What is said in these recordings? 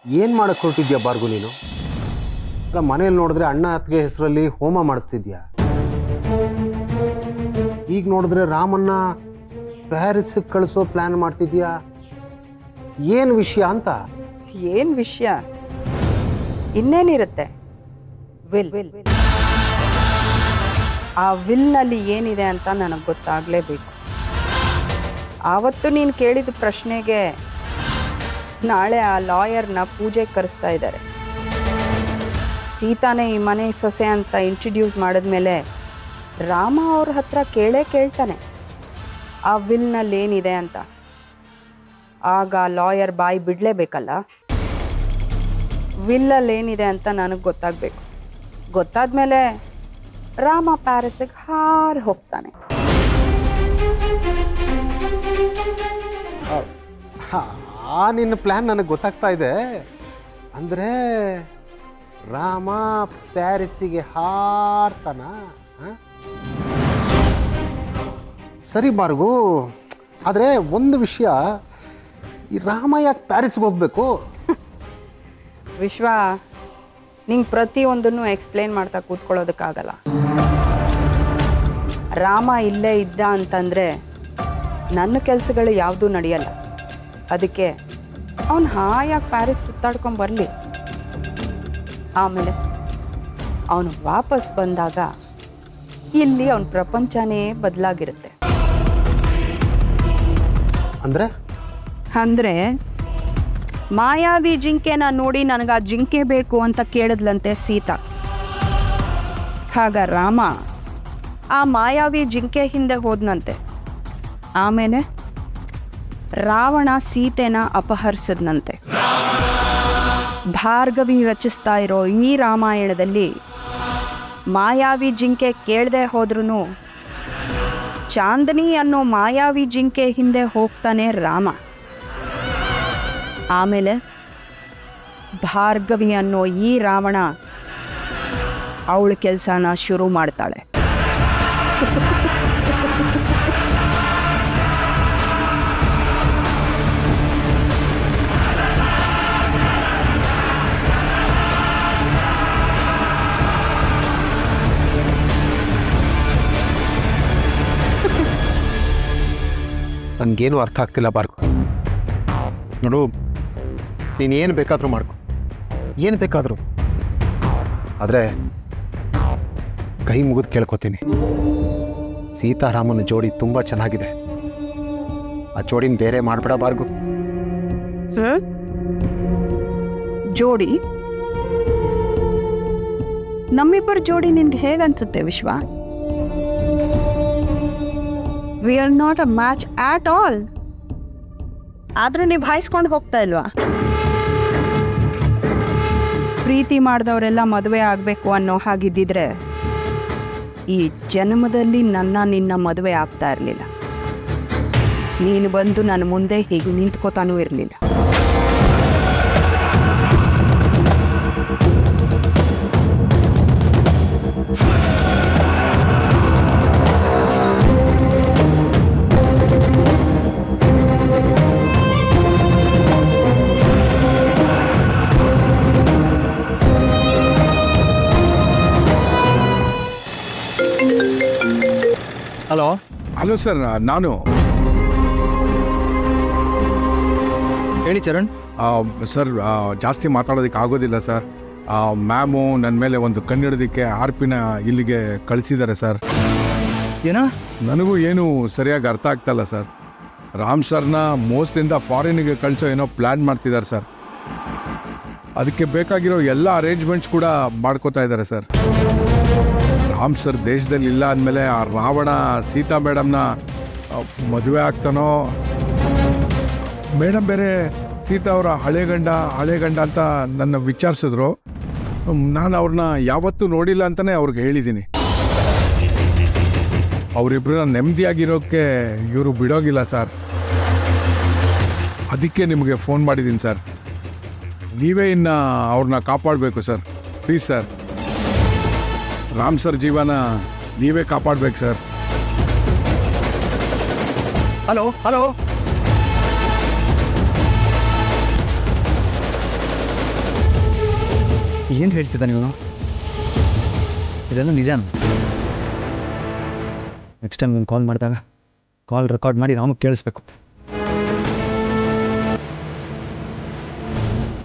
ಏನು ಮಾಡಕ್ಕೆ ಹೊರಟಿದ್ಯಾ ಬಾರ್ಗು ನೀನು? ಅಲ್ಲ, ಮನೇಲಿ ನೋಡಿದ್ರೆ ಅಣ್ಣ ಅತ್ತಿಗೆ ಹೆಸರಲ್ಲಿ ಹೋಮ ಮಾಡಿಸ್ತಿದ್ಯಾ. ಈಗ ನೋಡಿದ್ರೆ ರಾಮನ್ನ ಪ್ಯಾರಿಸ್ಗೆ ಕಳಿಸೋ ಪ್ಲ್ಯಾನ್ ಮಾಡ್ತಿದ್ಯಾ. ಏನು ವಿಷಯ ಅಂತ? ಏನು ವಿಷಯ? ಇನ್ನೇನಿರುತ್ತೆ? ವಿಲ್. ಆ ವಿಲ್ನಲ್ಲಿ ಏನಿದೆ ಅಂತ ನನಗೆ ಗೊತ್ತಾಗಲೇಬೇಕು. ಆವತ್ತು ನೀನು ಕೇಳಿದ ಪ್ರಶ್ನೆಗೆ ನಾಳೆ ಆ ಲಾಯರ್ನ ಪೂಜೆಗೆ ಕರೆಸ್ತಾ ಇದ್ದಾರೆ. ಸೀತಾನೇ ಈ ಮನೆ ಸೊಸೆ ಅಂತ ಇಂಟ್ರಡ್ಯೂಸ್ ಮಾಡಿದ್ಮೇಲೆ ರಾಮ ಅವ್ರ ಹತ್ರ ಕೇಳ್ತಾನೆ ಆ ವಿಲ್ನಲ್ಲಿ ಏನಿದೆ ಅಂತ. ಆಗ ಲಾಯರ್ ಬಾಯಿ ಬಿಡಲೇಬೇಕಲ್ಲ. ವಿಲ್ಲಲ್ಲಿ ಏನಿದೆ ಅಂತ ನನಗೆ ಗೊತ್ತಾಗಬೇಕು. ಗೊತ್ತಾದ್ಮೇಲೆ ರಾಮ ಪ್ಯಾರಿಸ್ಗೆ ಹಾರಿ ಹೋಗ್ತಾನೆ. ನಿನ್ನ ಪ್ಲ್ಯಾನ್ ನನಗೆ ಗೊತ್ತಾಗ್ತಾ ಇದೆ. ಅಂದರೆ ರಾಮ ಪ್ಯಾರಿಸ್ಸಿಗೆ ಹಾರ್ತಾನ? ಸರಿ ಬಾರ್ಗು, ಆದರೆ ಒಂದು ವಿಷಯ, ಈ ರಾಮ ಯಾಕೆ ಪ್ಯಾರಿಸ್ಗೆ ಹೋಗ್ಬೇಕು? ವಿಶ್ವ, ನಿಂಗೆ ಪ್ರತಿಯೊಂದನ್ನು ಎಕ್ಸ್ಪ್ಲೇನ್ ಮಾಡ್ತಾ ಕೂತ್ಕೊಳ್ಳೋದಕ್ಕಾಗಲ್ಲ. ರಾಮ ಇಲ್ಲೇ ಇದ್ದ ಅಂತಂದರೆ ನನ್ನ ಕೆಲಸಗಳು ಯಾವುದೂ ನಡೆಯಲ್ಲ. ಅದಕ್ಕೆ ಅವನು ಹಾಯಾಗಿ ಪ್ಯಾರಿಸ್ ಸುತ್ತಾಡ್ಕೊಂಡು ಬರಲಿ. ಆಮೇಲೆ ಅವನು ವಾಪಸ್ ಬಂದಾಗ ಇಲ್ಲಿ ಅವನ ಪ್ರಪಂಚನೇ ಬದಲಾಗಿರುತ್ತೆ. ಅಂದರೆ ಮಾಯಾವಿ ಜಿಂಕೆನ ನೋಡಿ ನನಗೆ ಆ ಜಿಂಕೆ ಬೇಕು ಅಂತ ಕೇಳಿದ್ಲಂತೆ ಸೀತಾ. ಆಗ ರಾಮ ಆ ಮಾಯಾವಿ ಜಿಂಕೆ ಹಿಂದೆ ಹೋದ್ನಂತೆ. ಆಮೇಲೆ ರಾವಣ ಸೀತೆನ ಅಪಹರಿಸಿದ್ನಂತೆ. ಭಾರ್ಗವಿ ರಚಿಸ್ತಾ ಇರೋ ಈ ರಾಮಾಯಣದಲ್ಲಿ ಮಾಯಾವಿ ಜಿಂಕೆ ಕೇಳದೆ ಹೋದ್ರೂ ಚಾಂದನಿ ಅನ್ನೋ ಮಾಯಾವಿ ಜಿಂಕೆ ಹಿಂದೆ ಹೋಗ್ತಾನೆ ರಾಮ. ಆಮೇಲೆ ಭಾರ್ಗವಿ ಅನ್ನೋ ಈ ರಾವಣ ಅವಳ ಕೆಲಸನ ಶುರು ಮಾಡ್ತಾಳೆ. ನನಗೇನು ಅರ್ಥ ಆಗ್ತಿಲ್ಲ ಬಾರ್ಗು. ನೋಡು, ನೀನೇನು ಬೇಕಾದರೂ ಮಾಡ್ಕೊ, ಏನು ಬೇಕಾದರೂ. ಆದರೆ ಕೈ ಮುಗಿದು ಕೇಳ್ಕೊತೀನಿ, ಸೀತಾರಾಮನ ಜೋಡಿ ತುಂಬ ಚೆನ್ನಾಗಿದೆ. ಆ ಜೋಡಿನ ಬೇರೆ ಮಾಡಬೇಡ ಬಾರ್ಗು. ಜೋಡಿ? ನಮ್ಮಿಬ್ಬರ ಜೋಡಿ ನಿನ್ಗೆ ಹೇಗನ್ಸುತ್ತೆ Vishwa? We are not a match at all. ಆದ್ರೆ ನಿಭಾಯಿಸ್ಕೊಂಡು ಹೋಗ್ತಾ ಇಲ್ವಾ? ಪ್ರೀತಿ ಮಾಡಿದವರೆಲ್ಲ ಮದುವೆ ಆಗಬೇಕು ಅನ್ನೋ ಹಾಗಿದ್ದಿದ್ರೆ ಈ ಜನ್ಮದಲ್ಲಿ ನಿನ್ನ ಮದುವೆ ಆಗ್ತಾ ಇರಲಿಲ್ಲ. ನೀನು ಬಂದು ನನ್ನ ಮುಂದೆ ಹೀಗೆ ನಿಂತ್ಕೋತಾನೂ ಇರಲಿಲ್ಲ. ಹಲೋ. ಹಲೋ ಸರ್, ನಾನು ಹೇಳಿ ಚರಣ್. ಸರ್, ಜಾಸ್ತಿ ಮಾತಾಡೋದಕ್ಕೆ ಆಗೋದಿಲ್ಲ ಸರ್. ಮ್ಯಾಮು ನನ್ನ ಮೇಲೆ ಒಂದು ಕಣ್ಣಿಡೋದಕ್ಕೆ ಆರ್ಪಿನ ಇಲ್ಲಿಗೆ ಕಳಿಸಿದ್ದಾರೆ ಸರ್. ಏನಾ? ನನಗೂ ಏನು ಸರಿಯಾಗಿ ಅರ್ಥ ಆಗ್ತಾಯಿಲ್ಲ ಸರ್. ರಾಮ್ ಸರ್ನ ಮೋಸದಿಂದ ಫಾರಿನ್ಗೆ ಕಳಿಸೋ ಏನೋ ಪ್ಲ್ಯಾನ್ ಮಾಡ್ತಿದ್ದಾರೆ ಸರ್. ಅದಕ್ಕೆ ಬೇಕಾಗಿರೋ ಎಲ್ಲ ಅರೇಂಜ್ಮೆಂಟ್ಸ್ ಕೂಡ ಮಾಡ್ಕೋತಾ ಇದ್ದಾರೆ ಸರ್. ರಾಮ್ ಸರ್ ದೇಶದಲ್ಲಿ ಇಲ್ಲ ಅಂದಮೇಲೆ ಆ ರಾವಣ ಸೀತಾ ಮೇಡಮ್ನ ಮದುವೆ ಆಗ್ತಾನೋ? ಮೇಡಮ್ ಬೇರೆ ಸೀತಾ ಅವರ ಹಳೆ ಗಂಡ ಅಂತ ನನ್ನ ವಿಚಾರಿಸಿದ್ರು. ನಾನು ಅವ್ರನ್ನ ಯಾವತ್ತೂ ನೋಡಿಲ್ಲ ಅಂತಲೇ ಅವ್ರಿಗೆ ಹೇಳಿದ್ದೀನಿ. ಅವರಿಬ್ಬರನ್ನ ನೆಮ್ಮದಿಯಾಗಿರೋಕ್ಕೆ ಇವರು ಬಿಡೋಗಿಲ್ಲ ಸರ್. ಅದಕ್ಕೆ ನಿಮಗೆ ಫೋನ್ ಮಾಡಿದ್ದೀನಿ ಸರ್. ನೀವೇ ಇನ್ನು ಅವ್ರನ್ನ ಕಾಪಾಡಬೇಕು sir. Please sir, Ram sir ಜೀವನ ನೀವೇ ಕಾಪಾಡಬೇಕು ಸರ್. ಹಲೋ. ಏನು ಹೇಳ್ತಿದ್ದ ನೀವು? ಇದೆಲ್ಲ ನಿಜಾನ? ನೆಕ್ಸ್ಟ್ ಟೈಮ್ ನೀವು ಕಾಲ್ ಮಾಡಿದಾಗ ಕಾಲ್ ರೆಕಾರ್ಡ್ ಮಾಡಿ ರಾಮಗೆ ಕೇಳಿಸ್ಬೇಕು.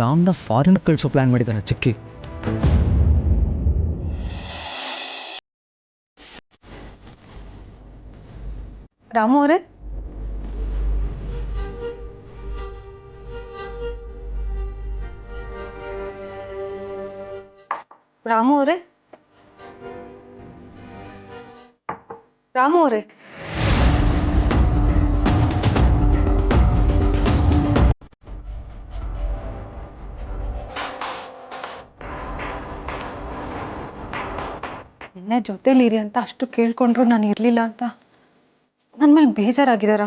ರಾಮ್ನ ಫಾರಿನ್ ಕಳಿಸೋ ಪ್ಲ್ಯಾನ್ ಮಾಡಿದ್ದಾನೆ ಚಿಕ್ಕಿ. ರಾಮು ಅವರೇ, ರಾಮು ಅವರೇ, ರಾಮು ಅವರೇ, ನಿನ್ನೆ ಜೊತೆಲಿರಿ ಅಂತ ಅಷ್ಟು ಕೇಳ್ಕೊಂಡ್ರು ನಾನು ಇರಲಿಲ್ಲ ಅಂತ ನನ್ನ ಮೇಲೆ ಬೇಜಾರಾಗಿದ್ದಾರಾ?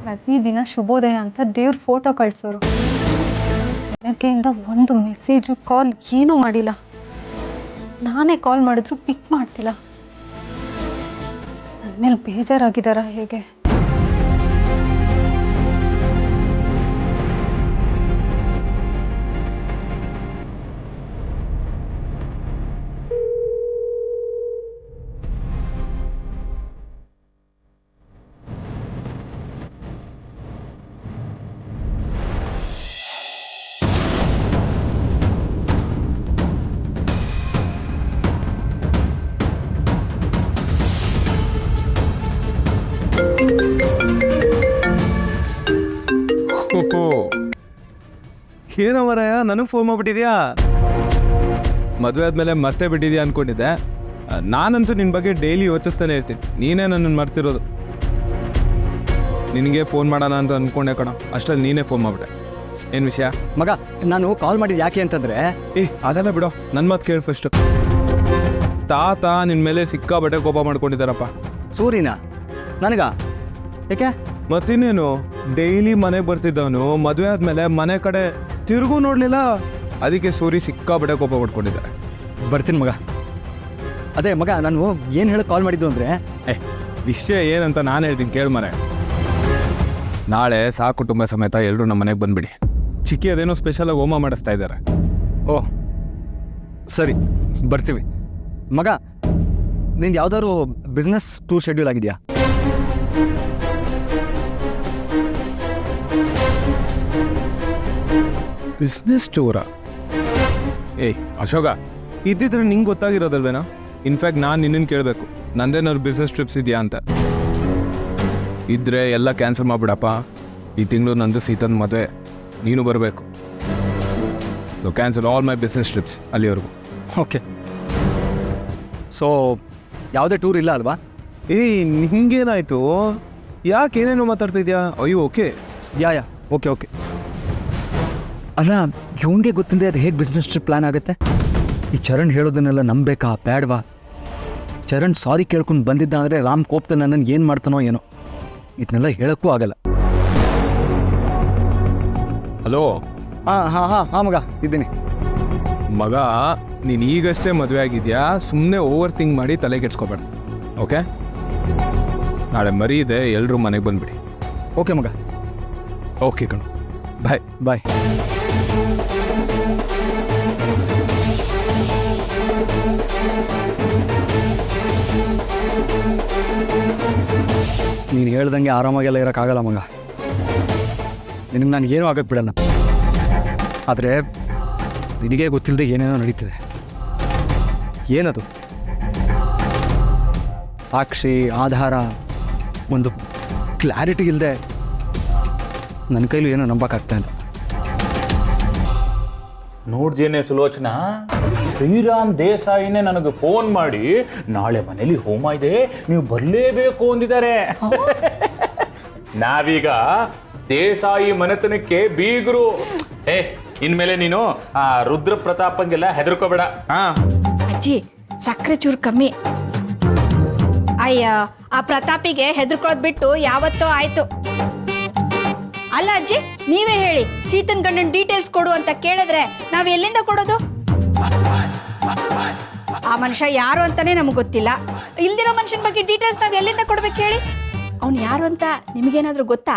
ಪ್ರತಿದಿನ ಶುಭೋದಯ ಅಂತ ದೇವ್ರ ಫೋಟೋ ಕಳ್ಸೋರು. ಬೆಳಗ್ಗೆಯಿಂದ ಒಂದು ಮೆಸೇಜು ಕಾಲ್ ಏನೂ ಮಾಡಿಲ್ಲ. ನಾನೇ ಕಾಲ್ ಮಾಡಿದ್ರು ಪಿಕ್ ಮಾಡ್ತಿಲ್ಲ. ನನ್ನ ಮೇಲೆ ಬೇಜಾರಾಗಿದ್ದಾರಾ ಹೇಗೆ? ಏನೋ ಮರಯ, ನನಗೆ ಫೋನ್ ಮಾಡ್ಬಿಟ್ಟಿದ್ಯಾ? ಮದುವೆ ಆದಮೇಲೆ ಮರ್ತೇ ಬಿಟ್ಟಿದ್ಯಾ ಅಂದ್ಕೊಂಡಿದ್ದೆ. ನಾನಂತೂ ನಿನ್ನ ಬಗ್ಗೆ ಡೈಲಿ ಯೋಚಿಸ್ತಾನೆ ಇರ್ತೀನಿ. ನೀನೇ ನನ್ನನ್ನು ಮರ್ತಿರೋದು. ನಿನಗೆ ಫೋನ್ ಮಾಡೋಣ ಅಂತ ಅಂದ್ಕೊಂಡೆ ಕಣ, ಅಷ್ಟರಲ್ಲಿ ನೀನೇ ಫೋನ್ ಮಾಡಿಬಿಟ್ಟೆ. ಏನು ವಿಷಯ? ಮಗ, ನಾನು ಕಾಲ್ ಮಾಡಿದ್ದು ಯಾಕೆ ಅಂತಂದರೆ, ಅದೆಲ್ಲ ಬಿಡೋ, ನನ್ನ ಮಾತು ಕೇಳಿ ಫಸ್ಟು. ತಾತ ನಿನ್ನ ಮೇಲೆ ಸಿಕ್ಕಾಬಟ್ಟೆ ಕೋಪ ಮಾಡ್ಕೊಂಡಿದ್ದಾರಪ್ಪ. ಸೂರಿನ ನನಗ ಯಾಕೆ? ಮತ್ತಿನ್ನೇನು, ಡೈಲಿ ಮನೆಗೆ ಬರ್ತಿದ್ದವನು ಮದುವೆ ಆದಮೇಲೆ ಮನೆ ಕಡೆ ತಿರುಗೂ ನೋಡಲಿಲ್ಲ. ಅದಕ್ಕೆ ಸೂರಿ ಸಿಕ್ಕಾಬಟ್ಟೆ ಕೋಪ ಪಡ್ಕೊಂಡಿದ್ದಾರೆ. ಬರ್ತೀನಿ ಮಗ. ಅದೇ ಮಗ, ನಾನು ಏನು ಹೇಳಕ್ಕೆ ಕಾಲ್ ಮಾಡಿದ್ದು ಅಂದರೆ, ವಿಷಯ ಏನಂತ ನಾನು ಹೇಳ್ತೀನಿ ಕೇಳಿ ಮನೆ. ನಾಳೆ ಕುಟುಂಬ ಸಮೇತ ಎಲ್ಲರೂ ನಮ್ಮ ಮನೆಗೆ ಬಂದುಬಿಡಿ. ಚಿಕ್ಕಿ ಅದೇನೋ ಸ್ಪೆಷಲಾಗಿ ಹೋಮ ಮಾಡಿಸ್ತಾ ಇದ್ದಾರೆ. ಓಹ್ ಸರಿ, ಬರ್ತೀವಿ. ಮಗ, ನಿಂದು ಯಾವ್ದಾದ್ರು ಬಿಸ್ನೆಸ್ ಟೂರ್ ಶೆಡ್ಯೂಲ್ ಆಗಿದೆಯಾ? ಬಿಸ್ನೆಸ್ ಟೂರಾ? ಅಶೋಕ, ಇದ್ದಿದ್ರೆ ನಿಂಗೆ ಗೊತ್ತಾಗಿರೋದಲ್ವೇನಾ? ಇನ್ಫ್ಯಾಕ್ಟ್ ನಾನು ನಿನ್ನನ್ನು ಕೇಳಬೇಕು, ನಂದೇನಾದ್ರು ಬಿಸ್ನೆಸ್ ಟ್ರಿಪ್ಸ್ ಇದೆಯಾ ಅಂತ. ಇದ್ರೆ ಎಲ್ಲ ಕ್ಯಾನ್ಸಲ್ ಮಾಡಿಬಿಡಪ್ಪ. ಈ ತಿಂಗಳು ನಂದು ಸೀತನ ಮದುವೆ, ನೀನು ಬರಬೇಕು. So cancel all my business trips ಅಲ್ಲಿವರೆಗೂ. ಓಕೆ. ಸೊ ಯಾವುದೇ ಟೂರ್ ಇಲ್ಲ ಅಲ್ವಾ? ನಿಂಗೇನಾಯಿತು? ಯಾಕೆ ಏನೇನೋ ಮಾತಾಡ್ತಿದ್ಯಾ? ಅಯ್ಯೋ ಓಕೆ ಯಾ ಓಕೆ ಓಕೆ. ಅಲ್ಲ, ಇವನಿಗೆ ಗೊತ್ತಿದೆ ಅದು ಹೇಗೆ ಬಿಸ್ನೆಸ್ ಟ್ರಿಪ್ ಪ್ಲ್ಯಾನ್ ಆಗುತ್ತೆ? ಈ ಚರಣ್ ಹೇಳೋದನ್ನೆಲ್ಲ ನಂಬೇಕಾ ಬೇಡವಾ? ಚರಣ್ ಸಾರಿ ಕೇಳ್ಕೊಂಡು ಬಂದಿದ್ದ ಅಂದರೆ ರಾಮ್ ಕೋಪ್ತ ನನ್ನನ್ನು ಏನು ಮಾಡ್ತಾನೋ ಏನೋ. ಇದನ್ನೆಲ್ಲ ಹೇಳೋಕ್ಕೂ ಆಗಲ್ಲ. ಹಲೋ. ಹಾಂ ಮಗ, ಇದ್ದೀನಿ. ಮಗ, ನೀನು ಈಗಷ್ಟೇ ಮದುವೆ ಆಗಿದ್ಯಾ, ಸುಮ್ಮನೆ ಓವರ್ ಥಿಂಕ್ ಮಾಡಿ ತಲೆ ಕೆಡ್ಸ್ಕೊಬೇಡ. ಓಕೆ? ನಾಳೆ ಮರಿ ಇದೆ, ಎಲ್ಲರೂ ಮನೆಗೆ ಬಂದುಬಿಡಿ. ಓಕೆ ಮಗ. ಓಕೆ ಕಣು, ಬಾಯ್ ಬಾಯ್. ನೀನು ಹೇಳ್ದಂಗೆ ಆರಾಮಾಗೆಲ್ಲ ಇರೋಕ್ಕಾಗಲ್ಲ ಮಗ. ನಿನಗೆ ನಾನು ಏನೂ ಆಗಕ್ಕೆ ಬಿಡಲ್ಲ. ಆದರೆ ನಿನಗೇ ಗೊತ್ತಿಲ್ಲದೆ ಏನೇನೋ ನಡೀತಿದೆ. ಏನದು? ಸಾಕ್ಷಿ, ಆಧಾರ, ಒಂದು ಕ್ಲಾರಿಟಿ ಇಲ್ಲದೆ ನನ್ನ ಕೈಲೂ ಏನೋ ನಂಬಕ್ಕಾಗ್ತಾ ಇಲ್ಲ. ನೋಡ್ದೇನೆ ಸುಲೋಚನಾ, ಶ್ರೀರಾಮ್ ದೇಸಾಯಿನೇ ನನಗೆ ಫೋನ್ ಮಾಡಿ ನಾಳೆ ಮನೇಲಿ ಹೋಮ ಇದೆ, ನೀವು ಬರಲೇಬೇಕು ಅಂದಿದ್ದಾರೆ. ನಾವೀಗ ದೇಸಾಯಿ ಮನೆತನಕ್ಕೆ ಬೀಗರು. ಇನ್ಮೇಲೆ ನೀನು ಆ ರುದ್ರ ಪ್ರತಾಪಂಗೆಲ್ಲ ಹೆದರ್ಕೋಬೇಡ. ಅಜ್ಜಿ, ಸಕ್ಕರೆ ಚೂರು ಕಮ್ಮಿ. ಅಯ್ಯ, ಆ ಪ್ರತಾಪಿಗೆ ಹೆದರ್ಕೊಳ್ಳೋದ್ ಬಿಟ್ಟು ಯಾವತ್ತೋ ಆಯ್ತು. ಅಲ್ಲ ಅಜ್ಜಿ, ನೀವೇ ಹೇಳಿ, ಸೀತನ್ ಗಂಡನ ಡೀಟೇಲ್ಸ್ ಕೊಡು ಅಂತ ಕೇಳಿದ್ರೆ ನಾವ್ ಎಲ್ಲಿಂದ ಕೊಡೋದು? ಆ ಮನುಷ್ಯ ಯಾರು ಅಂತಾನೆ ನಮ್ಗೆ ಗೊತ್ತಿಲ್ಲ. ಇಲ್ದಿರೋ ಮನುಷ್ಯನ ಬಗ್ಗೆ ಡೀಟೇಲ್ಸ್ ನಾವ್ ಎಲ್ಲಿಂದ ಕೊಡ್ಬೇಕು ಹೇಳಿ? ಅವ್ನು ಯಾರು ಅಂತ ನಿಮಗೇನಾದ್ರೂ ಗೊತ್ತಾ?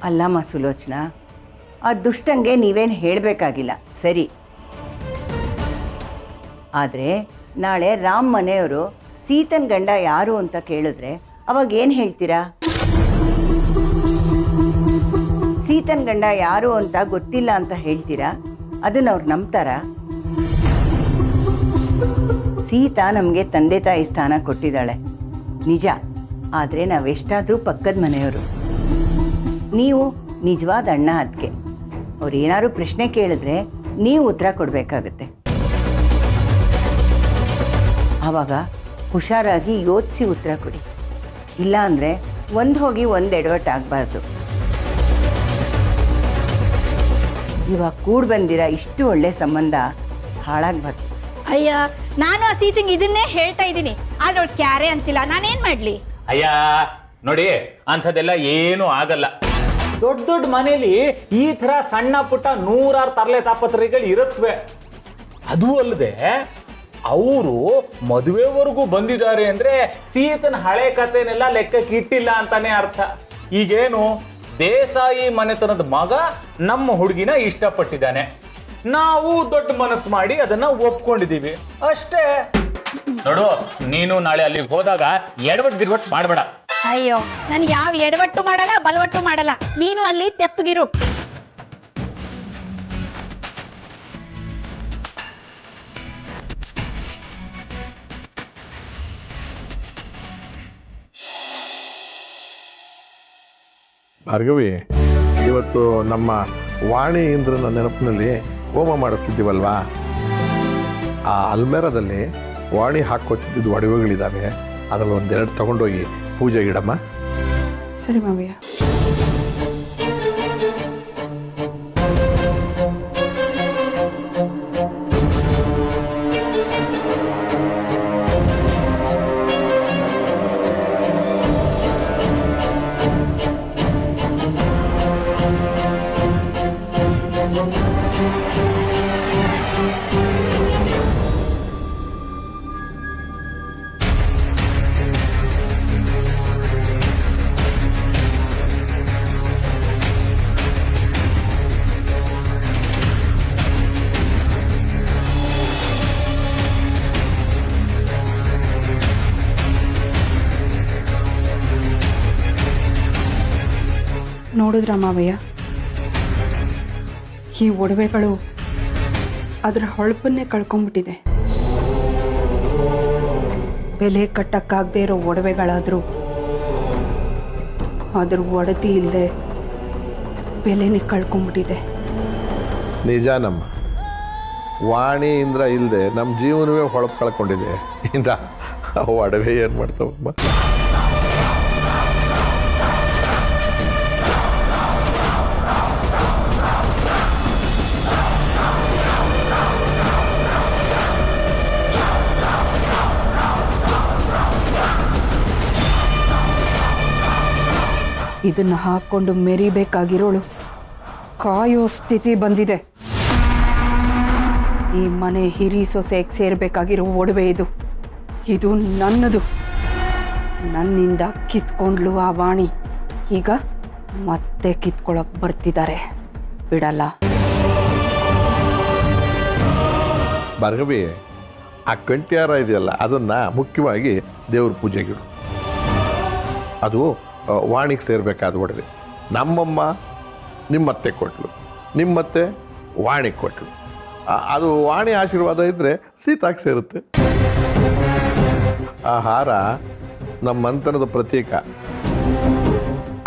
ಅಲ್ಲಮ್ಮ ಸುಲೋಚನಾ, ಆ ದುಷ್ಟಂಗೆ ನೀವೇನು ಹೇಳಬೇಕಾಗಿಲ್ಲ, ಸರಿ. ಆದರೆ ನಾಳೆ ರಾಮ್ ಮನೆಯವರು ಸೀತನ್ ಗಂಡ ಯಾರು ಅಂತ ಕೇಳಿದ್ರೆ ಅವಾಗ ಏನು ಹೇಳ್ತೀರಾ? ಸೀತನ್ ಗಂಡ ಯಾರು ಅಂತ ಗೊತ್ತಿಲ್ಲ ಅಂತ ಹೇಳ್ತೀರಾ? ಅದನ್ನ ಅವ್ರು ನಂಬ್ತಾರಾ? ಸೀತಾ ನಮಗೆ ತಂದೆ ತಾಯಿ ಸ್ಥಾನ ಕೊಟ್ಟಿದ್ದಾಳೆ ನಿಜ, ಆದರೆ ನಾವೆಷ್ಟಾದರೂ ಪಕ್ಕದ ಮನೆಯವರು. ನೀವು ನಿಜವಾದ ಅಣ್ಣ ಅದಕ್ಕೆ. ಅವ್ರು ಏನಾದ್ರು ಪ್ರಶ್ನೆ ಕೇಳಿದ್ರೆ ನೀವು ಉತ್ತರ ಕೊಡಬೇಕಾಗತ್ತೆ. ಆವಾಗ ಹುಷಾರಾಗಿ ಯೋಚಿಸಿ ಉತ್ತರ ಕೊಡಿ. ಇಲ್ಲ ಅಂದರೆ ಒಂದು ಹೋಗಿ ಒಂದು ಎಡವಟ್ಟು ಆಗಬಾರ್ದು. ಇವಾಗ ಕೂಡ್ ಬಂದಿರ ಇಷ್ಟು ಒಳ್ಳೆ ಸಂಬಂಧ ಹಾಳಾಗ್ಬಾರ್ದು. ಅಯ್ಯ, ನಾನು ಆ ಸೀತಂಗೆ ಇದನ್ನೇ ಹೇಳ್ತಾ ಇದ್ದೀನಿ, ಆದ್ರೆ ಅವ್ಳು ಕ್ಯಾರೆ ಅಂತಿಲ್ಲ. ನಾನೇನ್ ಮಾಡ್ಲಿ? ಅಯ್ಯ ನೋಡಿ, ಅಂಥದ್ದೆಲ್ಲ ಏನೂ ಆಗಲ್ಲ. ದೊಡ್ಡ ದೊಡ್ಡ ಮನೇಲಿ ಈ ತರ ಸಣ್ಣ ಪುಟ್ಟ 100 ತರಲೆ ತಾಪತ್ರೆಗಳು ಇರುತ್ತವೆ. ಅದು ಅಲ್ಲದೆ ಅವರು ಮದುವೆವರೆಗೂ ಬಂದಿದ್ದಾರೆ ಅಂದ್ರೆ ಸೀತನ ಹಳೆ ಕಥೆನೆಲ್ಲ ಲೆಕ್ಕಕ್ಕೆ ಇಟ್ಟಿಲ್ಲ ಅಂತಾನೆ ಅರ್ಥ. ಈಗೇನು ದೇಸಾಯಿ ಮನೆತನದ ಮಗ ನಮ್ಮ ಹುಡುಗಿನ ಇಷ್ಟಪಟ್ಟಿದ್ದಾನೆ, ನಾವು ದೊಡ್ಡ ಮನಸ್ಸು ಮಾಡಿ ಅದನ್ನ ಒಪ್ಕೊಂಡಿದೀವಿ ಅಷ್ಟೇ. ನೋಡು, ನೀನು ನಾಳೆ ಅಲ್ಲಿಗೆ ಹೋದಾಗ ಎಡವಟ್ಟು ಗಿರ್ವಟ್ಟು ಮಾಡಬೇಡ. ಅಯ್ಯೋ, ನಾನು ಯಾವ ಎಡವಟ್ಟು ಮಾಡಲ್ಲ, ಬಲವಟ್ಟು ಮಾಡಲ್ಲ. ನೀನು ಅಲ್ಲಿ ತೆಪ್ಪಗಿರು. ಭಾರ್ಗವಿ, ಇವತ್ತು ನಮ್ಮ ವಾಣಿ ಇಂದ್ರನ ನೆನಪಿನಲ್ಲಿ ಹೋಮ ಮಾಡಿಸ್ತಿದ್ದೀವಲ್ವಾ, ಆ ಅಲ್ಮೇರದಲ್ಲಿ ವಾಣಿ ಹಾಕ್ಕೊತಿದ್ದ ಒಡವೆಗಳಿದ್ದಾವೆ, ಅದರಲ್ಲಿ ಒಂದೆರಡು ತಗೊಂಡೋಗಿ ಪೂಜೆಗೆ ಇಡಮ್ಮ. ಸರಿ ಮಾವಯ್ಯ. ನೋಡಿದ್ರ ಮಾವಯ್ಯ, ಈ ಒಡವೆಗಳು ಅದರ ಹೊಳಪನ್ನೇ ಕಳ್ಕೊಂಡ್ಬಿಟ್ಟಿದೆ. ಬೆಲೆ ಕಟ್ಟಕ್ಕಾಗದೇ ಇರೋ ಒಡವೆಗಳಾದರೂ ಅದ್ರ ಒಡತಿ ಇಲ್ಲದೆ ಬೆಲೆನೇ ಕಳ್ಕೊಂಡ್ಬಿಟ್ಟಿದೆ. ನಿಜ, ನಮ್ಮ ವಾಣಿ ಇಂದ್ರ ಇಲ್ಲದೆ ನಮ್ಮ ಜೀವನವೇ ಹೊಳಪು ಕಳ್ಕೊಂಡಿದೆ. ಇಂದ ಒಡವೆ ಏನು ಮಾಡ್ತಾವಮ್ಮ? ಇದನ್ನು ಹಾಕ್ಕೊಂಡು ಮೆರಿಬೇಕಾಗಿರೋಳು ಕಾಯೋ ಸ್ಥಿತಿ ಬಂದಿದೆ. ಈ ಮನೆ ಹಿರಿ ಸೊಸೆಗೆ ಸೇರಬೇಕಾಗಿರೋ ಒಡವೆ ಇದು. ಇದು ನನ್ನದು. ನನ್ನಿಂದ ಕಿತ್ಕೊಂಡ್ಲು ಆ ವಾಣಿ. ಈಗ ಮತ್ತೆ ಕಿತ್ಕೊಳ್ಳೋಕೆ ಬರ್ತಿದ್ದಾರೆ, ಬಿಡಲ್ಲ. ಭಾರ್ಗವಿ, ಆ ಕಂಠ್ಯಾರ ಇದೆಯಲ್ಲ, ಅದನ್ನು ಮುಖ್ಯವಾಗಿ ದೇವ್ರ ಪೂಜೆಗಿಡು. ಅದು ವಾಣಿಗೆ ಸೇರಬೇಕಾದ ಒಡವೆ. ನಮ್ಮಮ್ಮ ನಿಮ್ಮತ್ತೆ ಕೊಟ್ಲು, ನಿಮ್ಮತ್ತೆ ವಾಣಿಗೆ ಕೊಟ್ಲು. ಅದು ವಾಣಿ ಆಶೀರ್ವಾದ ಇದ್ದರೆ ಸೀತಾಗಿ ಸೇರುತ್ತೆ. ಆ ಹಾರ ನಮ್ಮ ಮಂತನದ ಪ್ರತೀಕ.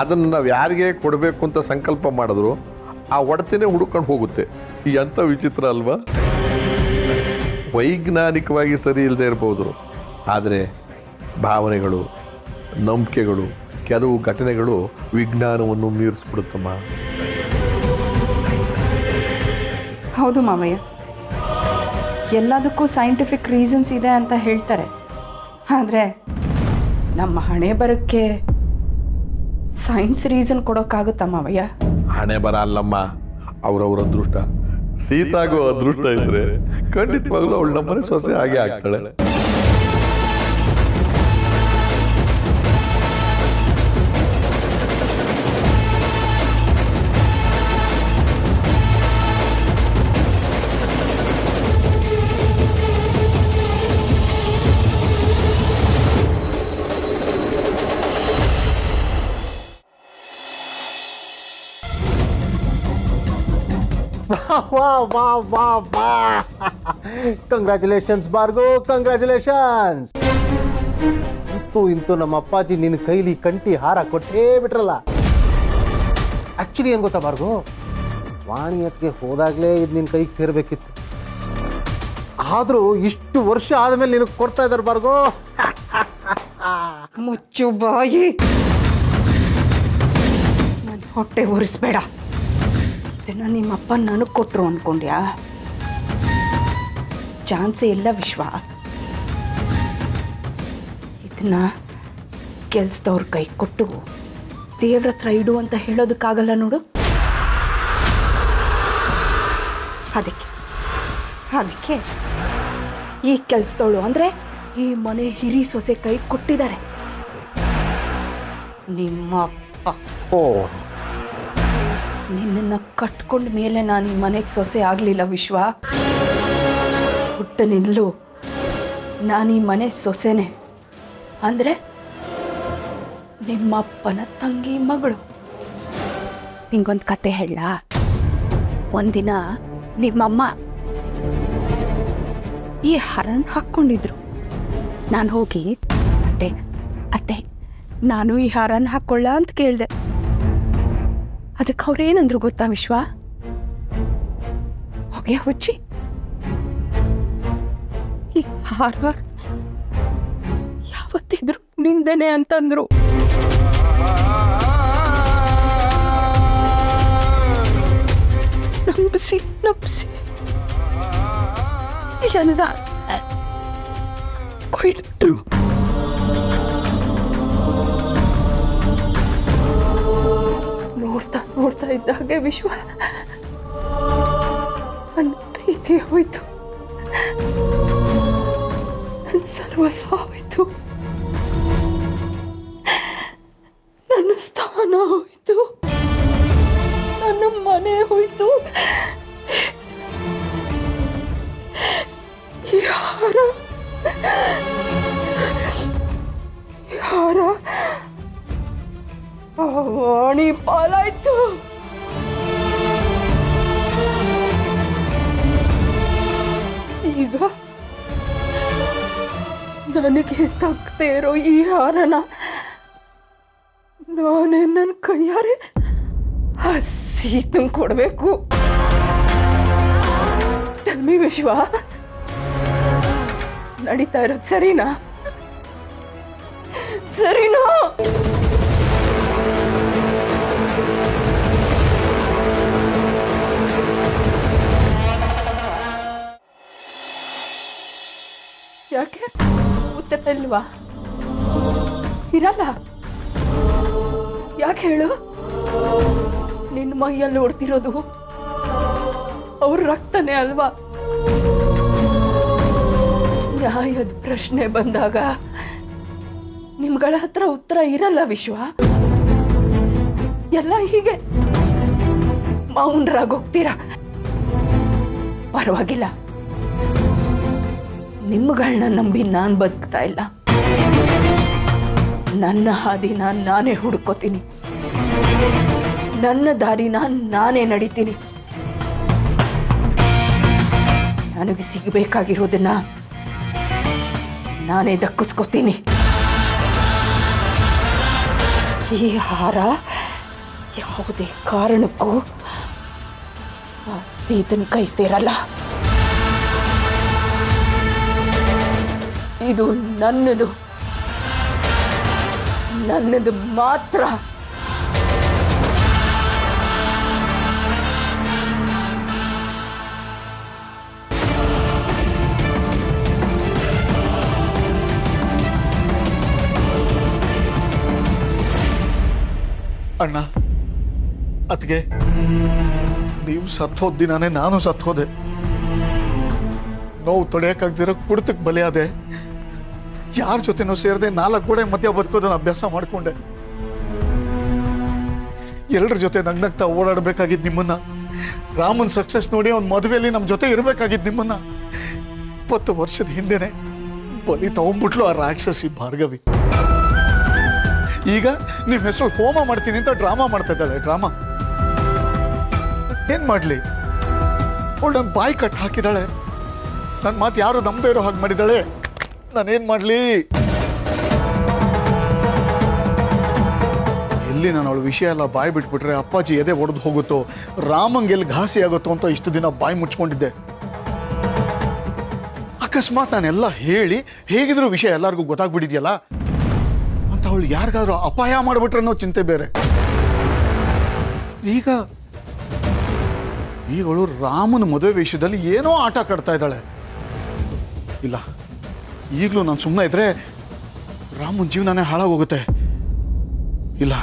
ಅದನ್ನು ನಾವು ಯಾರಿಗೆ ಕೊಡಬೇಕು ಅಂತ ಸಂಕಲ್ಪ ಮಾಡಿದ್ರು ಆ ಒಡತಿನೇ ಹುಡುಕೊಂಡು ಹೋಗುತ್ತೆ. ಈ ಅಂಥ ವಿಚಿತ್ರ ಅಲ್ವಾ? ವೈಜ್ಞಾನಿಕವಾಗಿ ಸರಿ ಇಲ್ಲದೆ ಇರ್ಬೋದು, ಆದರೆ ಭಾವನೆಗಳು, ನಂಬಿಕೆಗಳು, ಕೆಲವು ಘಟನೆಗಳು ವಿಜ್ಞಾನವನ್ನು ಮೀರಿಸ್ಬಿಡುತ್ತಮ್ಮ. ಹೌದು ಮಾವಯ್ಯ, ಎಲ್ಲದಕ್ಕೂ ಸೈಂಟಿಫಿಕ್ ರೀಸನ್ಸ್ ಇದೆ ಅಂತ ಹೇಳ್ತಾರೆ. ಆದರೆ ನಮ್ಮ ಹಣೆ ಬರಕ್ಕೆ ಸೈನ್ಸ್ ರೀಸನ್ ಕೊಡೋಕ್ಕಾಗುತ್ತಾ ಮಾವಯ್ಯ? ಹಣೆ ಬರ ಅಲ್ಲಮ್ಮ, ಅವ್ರವ್ರ ಅದೃಷ್ಟ. ಸೀತಾಗೂ ಅದೃಷ್ಟ ಇದ್ರೆ ಖಂಡಿತವಾಗ್ಲೂ ಅವಳ ನಮ್ಮನೆ ಸೊಸೆ ಹಾಗೆ ಆಗ್ತಾಳೆ. ವಾ ವಾ ವಾ ವಾ, ಕಂಗ್ರ್ಯಾಚುಲೇಷನ್ಸ್ ಭಾರ್ಗವ್, ಕಂಗ್ರ್ಯಾಚುಲೇಷನ್ಸ್. ಇಂತೂ ನಮ್ಮ ಅಪ್ಪಾಜಿ ನಿನ್ನ ಕೈಲಿ ಕಂಠಿ ಹಾರ ಕೊಟ್ಟೇ ಬಿಟ್ರಲ್ಲ. ಆಕ್ಚುಲಿ ಏನು ಗೊತ್ತಾ ಭಾರ್ಗವ್, ವಾಣಿಯತ್ಗೆ ಹೋದಾಗಲೇ ಇದು ನಿನ್ನ ಕೈಗೆ ಸೇರಬೇಕಿತ್ತು. ಆದರೂ ಇಷ್ಟು ವರ್ಷ ಆದಮೇಲೆ ನಿನಗೆ ಕೊಡ್ತಾ ಇದ್ದಾರೆ ಭಾರ್ಗವ್. ಮುಚ್ಚು ಬಾಯಿ, ನನ್ನ ಹೊಟ್ಟೆ ಉರಿಸ್ಬೇಡ. ಇದನ್ನ ನಿಮ್ಮಪ್ಪ ನನಗೆ ಕೊಟ್ಟರು ಅಂದ್ಕೊಂಡ್ಯಾ? ಚಾನ್ಸೇ ಇಲ್ಲ ವಿಶ್ವ. ಇದನ್ನ ಕೆಲ್ಸದವ್ರ ಕೈ ಕೊಟ್ಟು ದೇವ್ರ ಹತ್ರ ಇಡು ಅಂತ ಹೇಳೋದಕ್ಕಾಗಲ್ಲ ನೋಡು. ಅದಕ್ಕೆ ಈ ಕೆಲ್ಸದವಳು ಅಂದರೆ ಈ ಮನೆ ಹಿರಿ ಸೊಸೆ ಕೈ ಕೊಟ್ಟಿದ್ದಾರೆ ನಿಮ್ಮಪ್ಪ. ಓ, ನಿನ್ನನ್ನು ಕಟ್ಕೊಂಡ ಮೇಲೆ ನಾನು ಈ ಮನೆಗೆ ಸೊಸೆ ಆಗಲಿಲ್ಲ ವಿಶ್ವ. ಹುಟ್ಟನಿಂದಲೂ ನಾನು ಈ ಮನೆ ಸೊಸೆನೆ. ಅಂದರೆ ನಿಮ್ಮಪ್ಪನ ತಂಗಿ ಮಗಳು. ನಿಂಗೊಂದು ಕತೆ ಹೇಳ. ಒಂದಿನ ನಿಮ್ಮಮ್ಮ ಈ ಹರನ್ ಹಾಕ್ಕೊಂಡಿದ್ರು. ನಾನು ಹೋಗಿ ಅತ್ತೆ ನಾನು ಈ ಹಾರನ ಹಾಕ್ಕೊಳ್ಳ ಅಂತ ಕೇಳಿದೆ. ಅದಕ್ಕೆ ಅವ್ರೇನಂದ್ರು ಗೊತ್ತಾ ವಿಶ್ವ? ಹೊಗೆ ಹುಚ್ಚಿ, ಈ ಹಾರ ಯಾವತ್ತಿದ್ರು ನಿಂದೆನೆ ಅಂತಂದ್ರು. ನಂಬಿಸಿ ಎಲ್ಲ ಕೊಯ್ದು ನೋಡ್ತಾ ಇದ್ದಾಗೆ ವಿಶ್ವ ನನ್ನ ಪ್ರೀತಿ ಹೋಯ್ತು, ನನ್ನ ಸರ್ವಸ್ವ ಹೋಯ್ತು, ನನ್ನ ಸ್ಥಾನ ಹೋಯ್ತು, ನನ್ನ ಮನೆ ಹೋಯ್ತು. ಯಾರ ವಾಣಿ ಪಾಲಾಯ್ತು. ಈಗ ನನಗೆ ತಕ್ಕದೇ ಇರೋ ಈ ಹಾರನ ನಾನೇ ನನ್ನ ಕೈಯಾರೆ ಹಸೀತಂಗೆ ಕೊಡಬೇಕು. ಟೆಲ್ ವಿಶ್ವ, ನಡೀತಾ ಇರೋದು ಸರಿನಾ? ಯಾಕೆ ಉತ್ತರ ಇಲ್ವಾ? ಇರಲ್ಲ. ಯಾಕೆ ಹೇಳು? ನಿನ್ನ ಮೈಯಲ್ಲಿ ಓಡ್ತಿರೋದು ಅವ್ರ ರಕ್ತನೇ ಅಲ್ವಾ? ನ್ಯಾಯದ ಪ್ರಶ್ನೆ ಬಂದಾಗ ನಿಮ್ಗಳ ಹತ್ರ ಉತ್ತರ ಇರಲ್ಲ ವಿಶ್ವ. ಎಲ್ಲ ಹೀಗೆ ಮೌನರಾಗೋಗ್ತೀರಾ. ಪರವಾಗಿಲ್ಲ, ನಿಮ್ಮಗಳನ್ನ ನಂಬಿ ನಾನು ಬದುಕ್ತಾ ಇಲ್ಲ. ನನ್ನ ಹಾದಿನ ನಾನೇ ಹುಡ್ಕೋತೀನಿ, ನನ್ನ ದಾರಿನ ನಾನೇ ನಡೀತೀನಿ. ನನಗೆ ಸಿಗಬೇಕಾಗಿರೋದನ್ನ ನಾನೇ ದಕ್ಕಿಸ್ಕೋತೀನಿ. ಈ ಹಾರ ಯಾವುದೇ ಕಾರಣಕ್ಕೂ ಆ ಸೀತನ ಕೈ ಸೇರಲ್ಲ. ಇದು ನನ್ನದು ಮಾತ್ರ. ಅಣ್ಣ ಅದಕ್ಕೆ ನೀವು ಸತ್ತೋದ ದಿನಾನೇ ನಾನು ಸತ್ತೋದೆ. ನೋವು ತೊಡೆಯೋಕ್ಕಾಗ್ದಿರೋ ಕುಡಿತಕ್ಕೆ ಬಲಿಯಾದೆ. ಯಾರ ಜೊತೆನೂ ಸೇರದೆ 4 ಗೋಡೆ ಮಧ್ಯ ಬದುಕೋದನ್ನ ಅಭ್ಯಾಸ ಮಾಡಿಕೊಂಡೆ. ಎಲ್ಲರ ಜೊತೆ ನಗ್ನಗ್ತಾ ಓಡಾಡಬೇಕಾಗಿದ್ದು ನಿಮ್ಮನ್ನ, ರಾಮನ್ ಸಕ್ಸಸ್ ನೋಡಿ ಅವ್ನ ಮದುವೆಯಲ್ಲಿ ನಮ್ಮ ಜೊತೆ ಇರಬೇಕಾಗಿದ್ದು ನಿಮ್ಮನ್ನ 20 ವರ್ಷದ ಹಿಂದೆನೆ ಬಲಿ ತಗೊಂಡ್ಬಿಟ್ಲು ಆ ರಾಕ್ಷಸಿ ಭಾರ್ಗವಿ. ಈಗ ನಿಮ್ಮ ಹೆಸರು ಹೋಮ ಮಾಡ್ತೀನಿ ಅಂತ ಡ್ರಾಮಾ ಮಾಡ್ತಾ ಇದ್ದಾಳೆ. ಡ್ರಾಮಾ ಏನ್ ಮಾಡ್ಲಿ? ಅವಳು ನನ್ನ ಬಾಯಿ ಕಟ್ ಹಾಕಿದಾಳೆ. ನನ್ನ ಮಾತು ಯಾರು ನಂಬದೇ ಇರೋ ಹಾಗೆ ಮಾಡಿದಾಳೆ. ನಾನೇನ್ ಮಾಡ್ಲಿ? ಎಲ್ಲಿ ನಾನು ಅವಳ ವಿಷಯ ಎಲ್ಲ ಬಾಯಿ ಬಿಟ್ಬಿಟ್ರೆ ಅಪ್ಪಾಜಿ ಎದೆ ಒಡೆದು ಹೋಗುತ್ತೋ, ರಾಮಂಗೆಲ್ಲಿ ಘಾಸಿ ಆಗುತ್ತೋ ಅಂತ ಇಷ್ಟು ದಿನ ಬಾಯಿ ಮುಚ್ಕೊಂಡಿದ್ದೆ. ಅಕಸ್ಮಾತ್ ನಾನೆಲ್ಲ ಹೇಳಿ ಹೇಗಿದ್ರು ವಿಷಯ ಎಲ್ಲರಿಗೂ ಗೊತ್ತಾಗ್ಬಿಟ್ಟಿದ್ಯಲ್ಲ ಅಂತ ಅವಳು ಯಾರಿಗಾದ್ರೂ ಅಪಾಯ ಮಾಡಿಬಿಟ್ರೆ ಅನ್ನೋ ಚಿಂತೆ ಬೇರೆ. ಈಗ ಅವಳು ರಾಮನ ಮದುವೆ ವಿಷಯದಲ್ಲಿ ಏನೋ ಆಟ ಕಟ್ತಾ ಇದ್ದಾಳೆ. ಇಲ್ಲ, ಈಗಲೂ ನಾನು ಸುಮ್ಮನೆ ಇದ್ರೆ ರಾಮನ ಜೀವನನೇ ಹಾಳಾಗೋಗುತ್ತೆ. ಇಲ್ಲ,